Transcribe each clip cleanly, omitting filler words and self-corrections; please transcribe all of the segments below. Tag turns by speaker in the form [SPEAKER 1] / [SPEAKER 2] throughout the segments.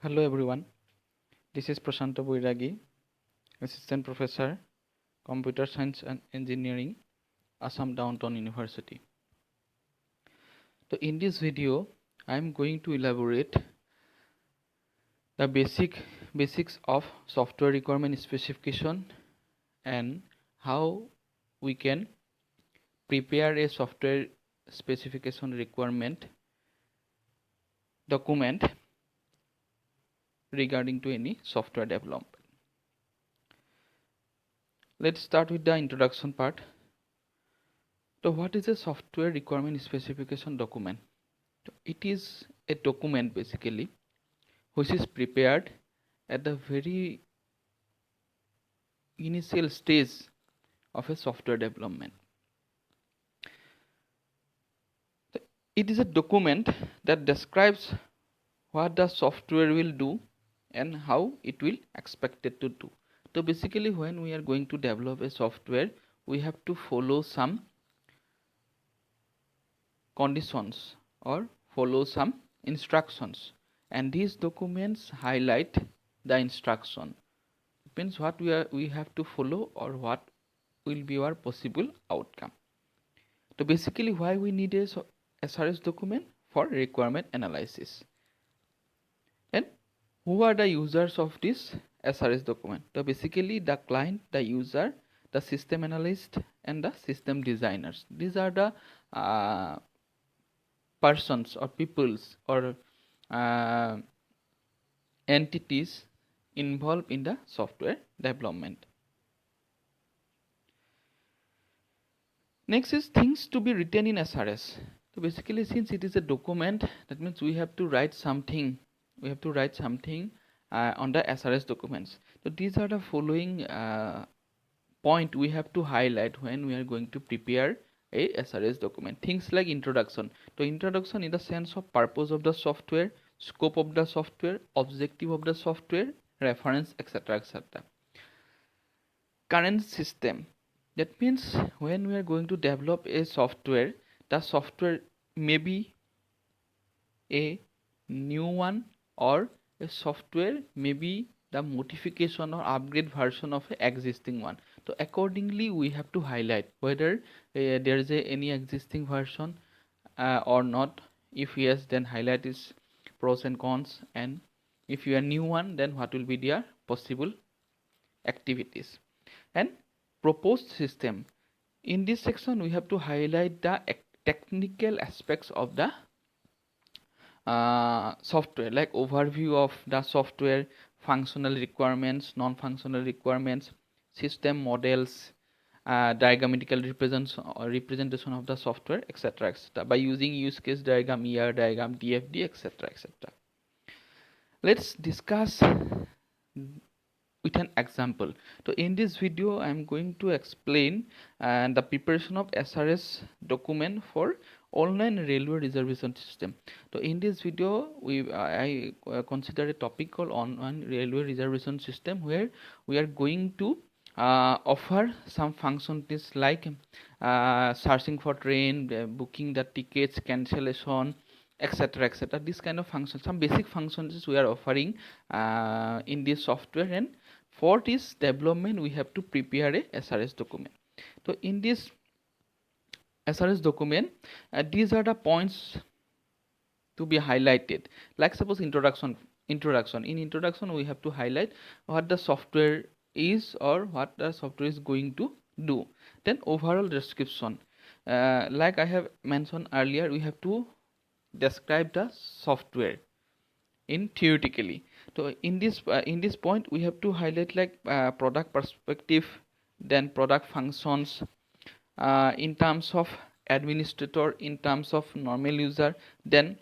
[SPEAKER 1] Hello everyone, this is Prashanto Boiragi, Assistant Professor, Computer Science and Engineering, Assam Downtown University. So in this video, I am going to elaborate the basics of software requirement specification and how we can prepare a software specification requirement document regarding to any software development. Let's start with the introduction part. So what is a software requirement specification document? It is a document basically which is prepared at the very initial stage of a software development. It is a document that describes what the software will do and how it will expected to do. So basically when we are going to develop a software, we have to follow some conditions or follow some instructions, and these documents highlight the instruction. It means what we have to follow or what will be our possible outcome. So basically why we need a SRS document? For requirement analysis. And who are the users of this SRS document? So basically the client, the user, the system analyst and the system designers. These are the persons or peoples or entities involved in the software development. Next is things to be written in SRS. So basically since it is a document, that means we have to write something. We have to write something on the SRS documents. So these are the following point we have to highlight when we are going to prepare a SRS document. Things like introduction. So introduction in the sense of purpose of the software, scope of the software, objective of the software, reference, etc. etc. Current system. That means when we are going to develop a software, the software may be a new one or a software may be the modification or upgrade version of an existing one. So accordingly we have to highlight whether there is any existing version or not. If yes, then highlight its pros and cons, and if you are new one, then what will be their possible activities. And proposed system. In this section we have to highlight the technical aspects of the software, like overview of the software, functional requirements, non-functional requirements, system models, diagrammatical representation of the software, etc. etc. by using use case diagram, ER diagram, DFD, etc. etc. Let's discuss with an example. So in this video I am going to explain the preparation of SRS document for online railway reservation system. So in this video I consider a topic called online railway reservation system, where we are going to offer some functionalities like searching for train, booking the tickets, cancellation, etc. etc. This kind of functions, some basic functions we are offering in this software, and for this development we have to prepare a SRS document. So in this SRS document, these are the points to be highlighted. Like suppose introduction. In introduction we have to highlight what the software is or what the software is going to do. Then overall description, like I have mentioned earlier, we have to describe the software in theoretically. So in this point we have to highlight like product perspective, then product functions, in terms of administrator, in terms of normal user, then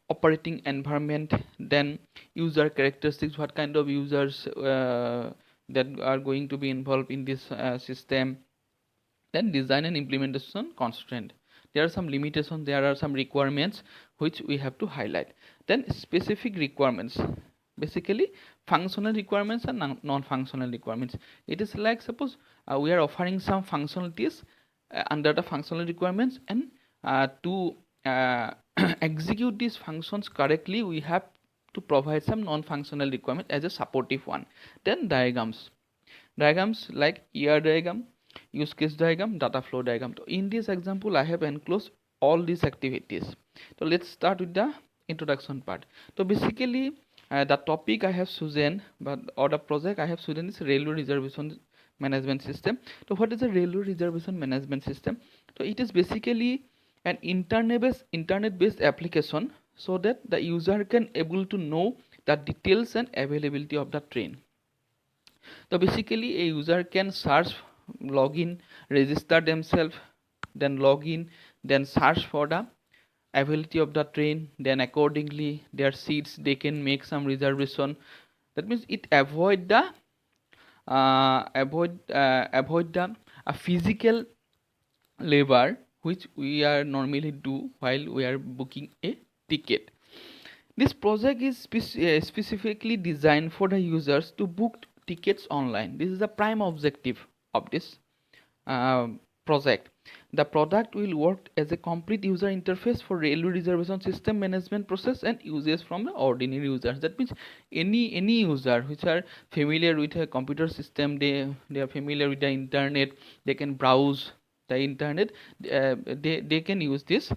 [SPEAKER 1] operating environment, then user characteristics, what kind of users that are going to be involved in this system, then design and implementation constraint. There are some limitations, there are some requirements which we have to highlight. Then specific requirements, basically functional requirements and non-functional requirements. It is like suppose we are offering some functionalities under the functional requirements, and to execute these functions correctly we have to provide some non-functional requirement as a supportive one. Then diagrams like ER diagram, use case diagram, data flow diagram. So in this example, I have enclosed all these activities. So let's start with the introduction part. So basically, the topic I have chosen, or the project I have chosen is railway reservation management system. So what is a railway reservation management system? So it is basically an internet-based application so that the user can able to know the details and availability of the train. So basically a user can search, login, register themselves, then login, then search for the availability of the train, then accordingly their seats they can make some reservation. That means it avoid the physical labor which we are normally do while we are booking a ticket. This project is specifically designed for the users to book tickets online. This is the prime objective of this project. The product will work as a complete user interface for railway reservation system management process and uses from the ordinary users. That means any user which are familiar with a computer system, they are familiar with the internet, they can browse the internet, they can use this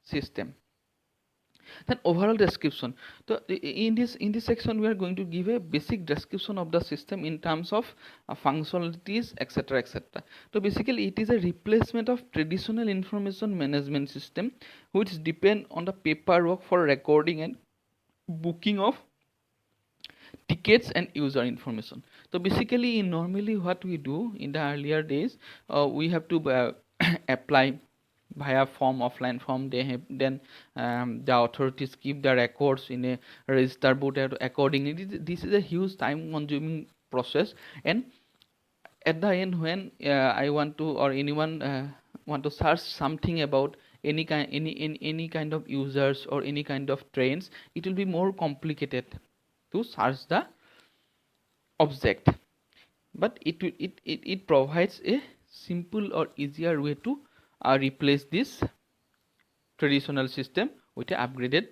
[SPEAKER 1] system. Then overall description. So in this section we are going to give a basic description of the system in terms of functionalities, etc. etc. So basically it is a replacement of traditional information management system which depend on the paperwork for recording and booking of tickets and user information. So basically normally what we do in the earlier days, we have to apply via form, offline form. They have then the authorities keep the records in a register book accordingly. This is a huge time consuming process, and at the end when I want to, or anyone want to search something about any kind of users or any kind of trains, it will be more complicated to search the object, but it provides a simple or easier way to replace this traditional system with an upgraded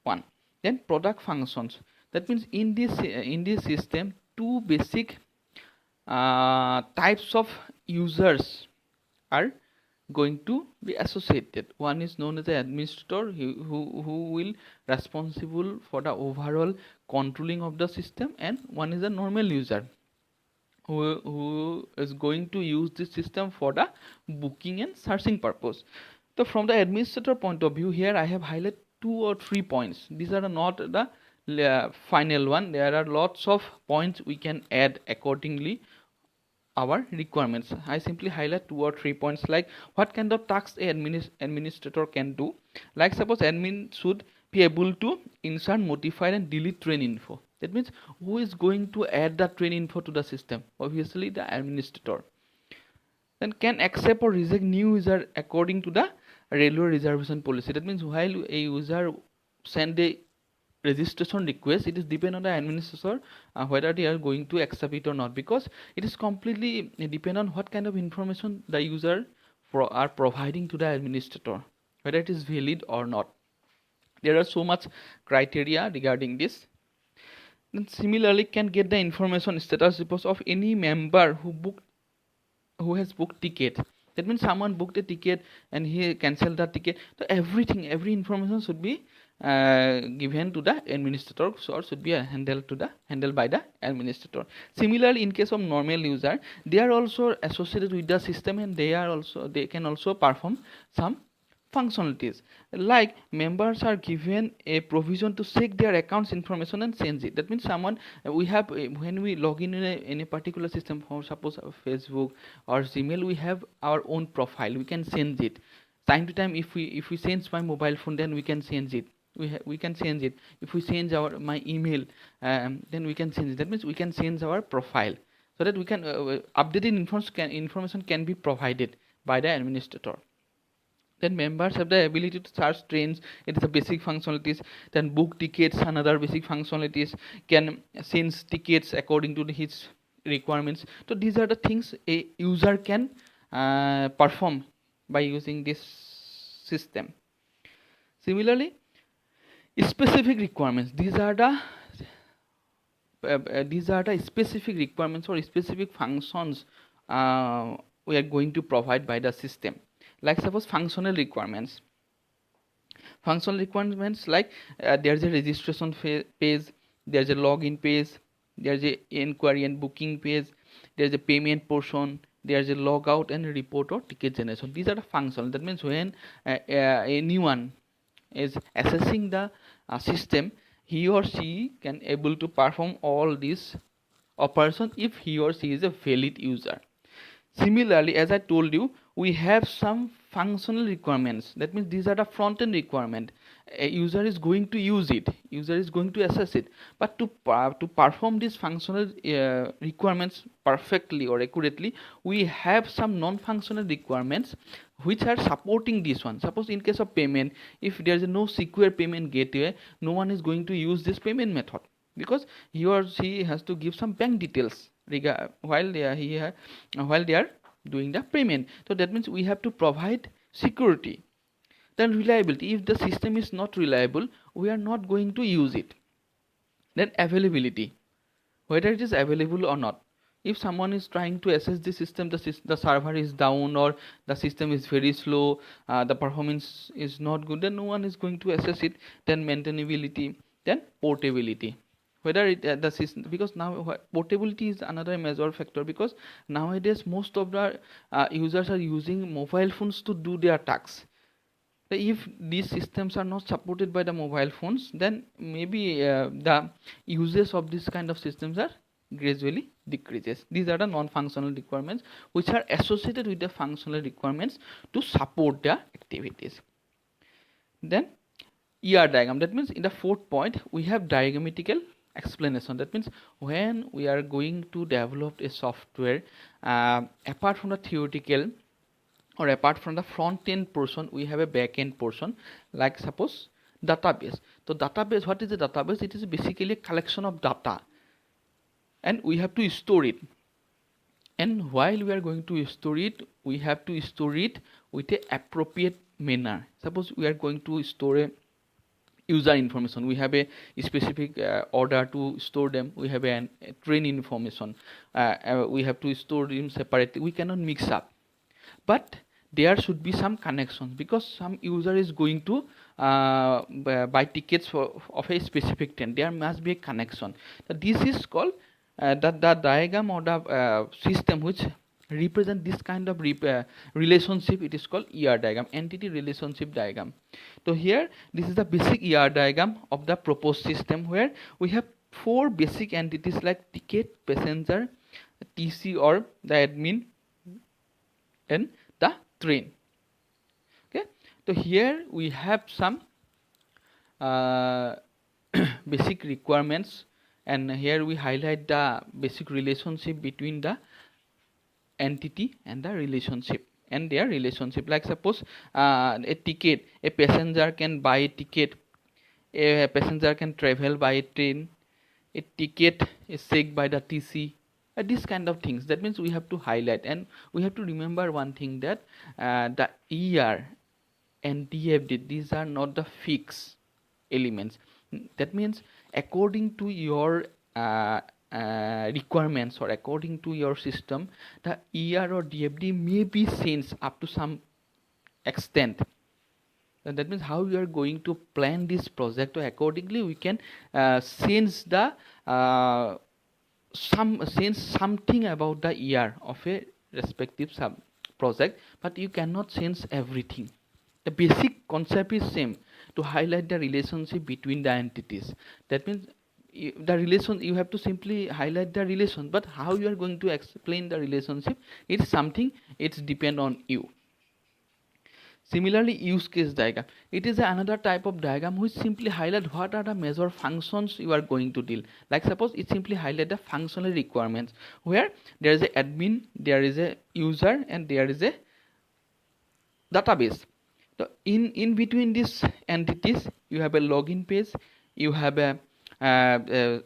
[SPEAKER 1] one. Then product functions. That means in this system, two basic types of users are going to be associated. One is known as the administrator, who will responsible for the overall controlling of the system, and one is a normal user who is going to use this system for the booking and searching purpose. So from the administrator point of view, here I have highlighted 2 or 3 points. These are not the final one. There are lots of points we can add accordingly our requirements. I simply highlight 2 or 3 points, like what kind of tasks a administrator can do. Like suppose admin should be able to insert, modify and delete train info. That means who is going to add the train info to the system? Obviously the administrator. Then can accept or reject new user according to the railway reservation policy. That means while a user send a registration request, it is depend on the administrator whether they are going to accept it or not, because it is completely depend on what kind of information the user are providing to the administrator, whether it is valid or not. There are so much criteria regarding this. Then similarly can get the information status reports of any member who has booked ticket. That means someone booked a ticket and he cancelled the ticket. So every information should be given to the administrator, or should be handled by the administrator. Similarly, in case of normal user, they are also associated with the system, and they can also perform some functionalities, like members are given a provision to check their accounts information and change it. That means someone we have when we log in a particular system, for suppose Facebook or Gmail, we have our own profile. We can change it time to time. If we change my mobile phone, then we can change it. We can change it. If we change my email, then we can change it. That means we can change our profile so that we can updated information can be provided by the administrator. Then members have the ability to search trains. It is a basic functionalities. Then book tickets, another basic functionalities. Can change tickets according to his requirements. So these are the things a user can perform by using this system. Similarly, Specific requirements, these are the specific requirements or specific functions we are going to provide by the system. Like suppose functional requirements. Functional requirements like there's a registration page, there's a login page, there's a inquiry and booking page, there's a payment portion, there's a logout and report or ticket generation. These are the functional. That means when anyone is assessing the system, he or she can able to perform all these operations if he or she is a valid user. Similarly, as I told you, we have some functional requirements. That means these are the front-end requirement. A user is going to use it, user is going to assess it. But to perform these functional requirements perfectly or accurately, we have some non-functional requirements which are supporting this one. Suppose in case of payment, if there is no secure payment gateway, no one is going to use this payment method, because he or she has to give some bank details while they are doing the payment. So that means we have to provide security. Then reliability, if the system is not reliable, we are not going to use it. Then availability, whether it is available or not. If someone is trying to assess the system, the server is down or the system is very slow, the performance is not good, then no one is going to assess it. Then maintainability, then portability, whether it the system, because now portability is another major factor, because nowadays most of the users are using mobile phones to do their tasks. If these systems are not supported by the mobile phones, then maybe the uses of this kind of systems are gradually decreases. These are the non-functional requirements which are associated with the functional requirements to support the activities. Then ER diagram, that means in the fourth point we have diagrammatical explanation. That means when we are going to develop a software, apart from the theoretical or apart from the front end portion, we have a back end portion. Like suppose database. So database, what is the database? It is basically a collection of data and we have to store it. And while we are going to store it, we have to store it with a appropriate manner. Suppose we are going to store a user information, we have a specific order to store them, we have a train information, we have to store them separately, we cannot mix up. But there should be some connections, because some user is going to buy tickets of a specific train, there must be a connection. So this is called the diagram or the system which represent this kind of relationship. It is called ER diagram, entity relationship diagram. So here this is the basic ER diagram of the proposed system, where we have four basic entities like ticket, passenger, TC or the admin, and the train. Okay, so here we have some basic requirements, and here we highlight the basic relationship between the entity and the relationship and their relationship. Like suppose a ticket, a passenger can buy a ticket, a passenger can travel by a train, a ticket is checked by the TC, these kind of things. That means we have to highlight, and we have to remember one thing, that the ER and DFD, these are not the fixed elements. That means according to your requirements or according to your system, the ER or DFD may be changed up to some extent. And that means how we are going to plan this project, or accordingly we can change the change something about the ER of a respective sub project, but you cannot change everything. The basic concept is same, to highlight the relationship between the entities. That means the relation, you have to simply highlight the relation, but how you are going to explain the relationship, it's something, it's depend on you. Similarly, use case diagram, it is another type of diagram which simply highlight what are the major functions you are going to deal. Like suppose it simply highlight the functional requirements, where there is a admin, there is a user, and there is a database. So in between these entities, you have a login page, you have a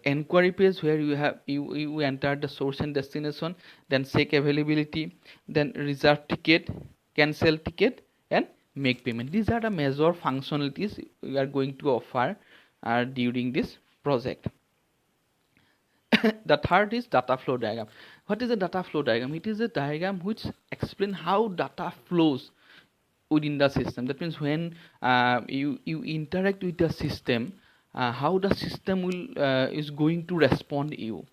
[SPEAKER 1] inquiry page where you enter the source and destination, then check availability, then reserve ticket, cancel ticket, and make payment. These are the major functionalities we are going to offer during this project. The third is data flow diagram. What is a data flow diagram? It is a diagram which explains how data flows within the system. That means when you interact with the system, how the system will is going to respond you.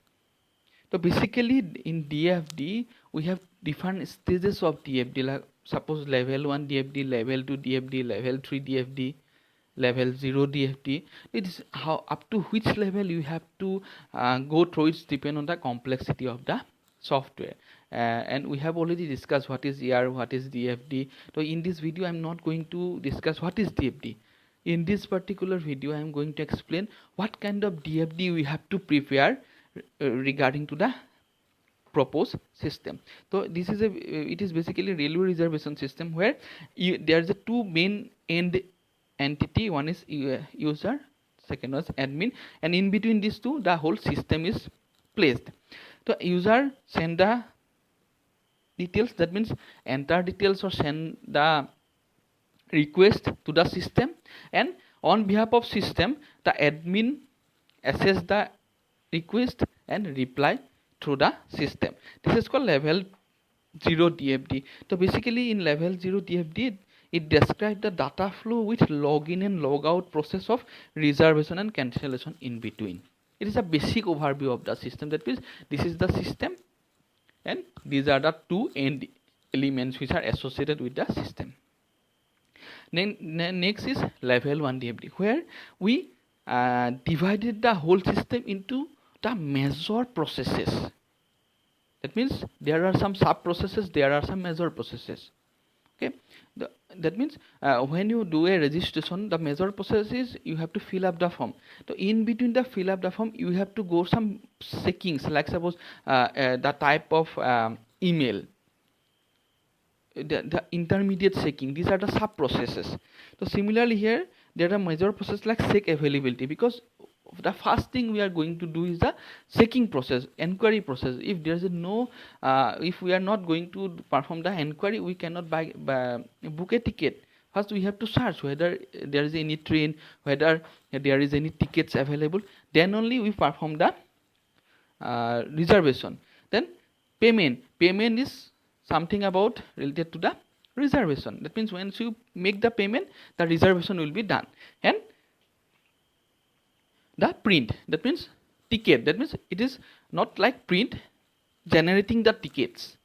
[SPEAKER 1] So basically in DFD we have different stages of DFD, like suppose level 1 DFD, level 2 DFD, level 3 DFD, level 0 DFD. It is how up to which level you have to go through. It depends on the complexity of the software, and we have already discussed what is ER, what is DFD. So in this video I am not going to discuss what is DFD. In this particular video I am going to explain what kind of DFD we have to prepare regarding to the proposed system. So this is it is basically railway reservation system where there is a two main end entity. One is user, second was admin, and in between these two the whole system is placed. So user send the details, that means enter details or send the request to the system, and on behalf of system the admin assess the request and reply through the system. This is called level 0 DFD. So basically in level 0 DFD it describes the data flow with login and logout process of reservation and cancellation in between. It is a basic overview of the system. That means this is the system and these are the two end elements which are associated with the system. Then next is level 1 DFD, where we divided the whole system into the major processes. That means there are some sub processes, there are some major processes. Okay, that means when you do a registration, the major process is you have to fill up the form. So in between the fill up the form you have to go some checkings, like suppose the type of email, the intermediate checking. These are the sub processes. So similarly here there are major processes like check availability, because the first thing we are going to do is the checking process, inquiry process. If there is no if we are not going to perform the inquiry, we cannot book a ticket. First we have to search whether there is any train, whether there is any tickets available, then only we perform the reservation. Then payment is something about related to the reservation. That means once you make the payment, the reservation will be done. And the print, that means ticket, that means it is not like print, generating the tickets.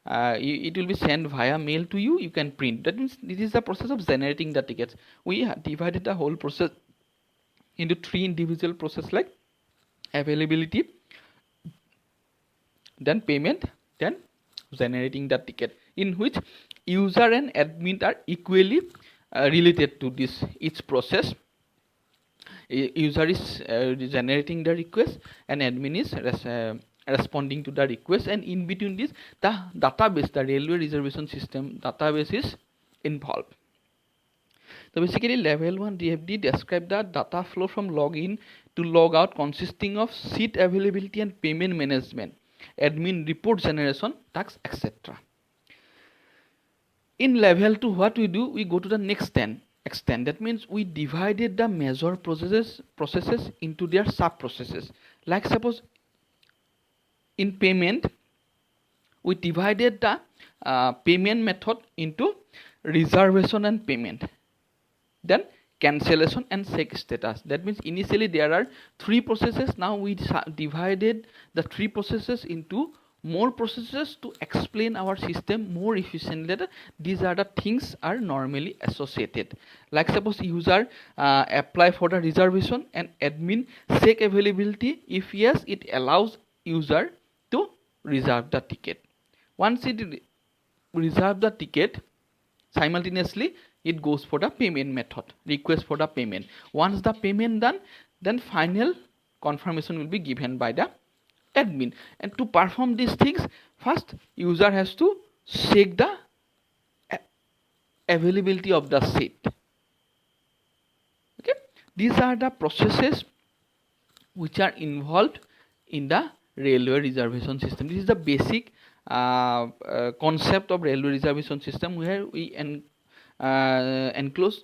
[SPEAKER 1] It will be sent via mail to you, you can print. That means this is the process of generating the tickets. We have divided the whole process into three individual process, like availability, then payment, then generating the ticket, in which user and admin are equally related to this each process. User is generating the request and admin is responding to the request, and in between this the database, the railway reservation system database is involved. So basically level 1 DFD describe the data flow from login to logout, consisting of seat availability and payment management, admin report generation, tasks, etc. In level 2 what we do, we go to the next extent. That means we divided the major processes into their sub processes. Like suppose in payment we divided the payment method into reservation and payment, then cancellation and check status. That means initially there are three processes. Now we divided the three processes into more processes to explain our system more efficiently. These are the things are normally associated. Like suppose user apply for the reservation and admin check availability. If yes, it allows user to reserve the ticket. Once it reserve the ticket, simultaneously it goes for the payment method, request for the payment. Once the payment done, then final confirmation will be given by the admin. And to perform these things, first user has to check the availability of the seat. Okay, these are the processes which are involved in the railway reservation system. This is the basic concept of railway reservation system, where we enclose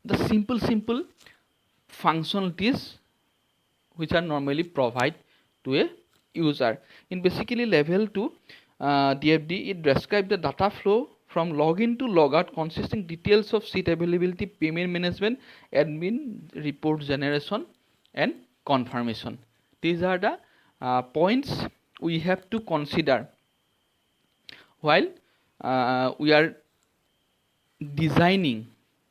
[SPEAKER 1] the simple functionalities which are normally provided to a user. In basically level 2 DFD, it describes the data flow from login to logout consisting details of seat availability, payment management, admin, report generation and confirmation. These are the points we have to consider while we are designing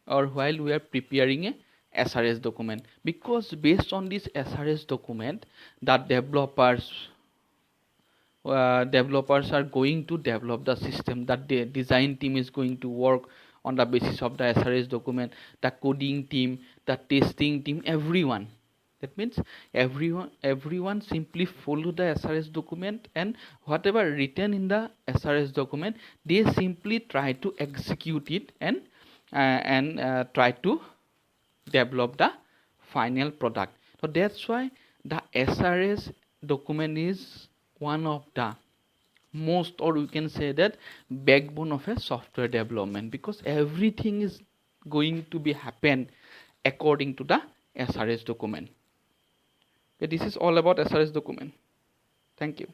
[SPEAKER 1] or while we are preparing a SRS document, because based on this SRS document that developers are going to develop the system, that the design team is going to work on the basis of the SRS document, the coding team, the testing team, everyone. That means everyone simply follow the SRS document, and whatever written in the SRS document, they simply try to execute it and try to develop the final product. So that's why the SRS document is one of the most, or we can say that, backbone of a software development, because everything is going to be happen according to the SRS document. Okay, this is all about SRS document. Thank you.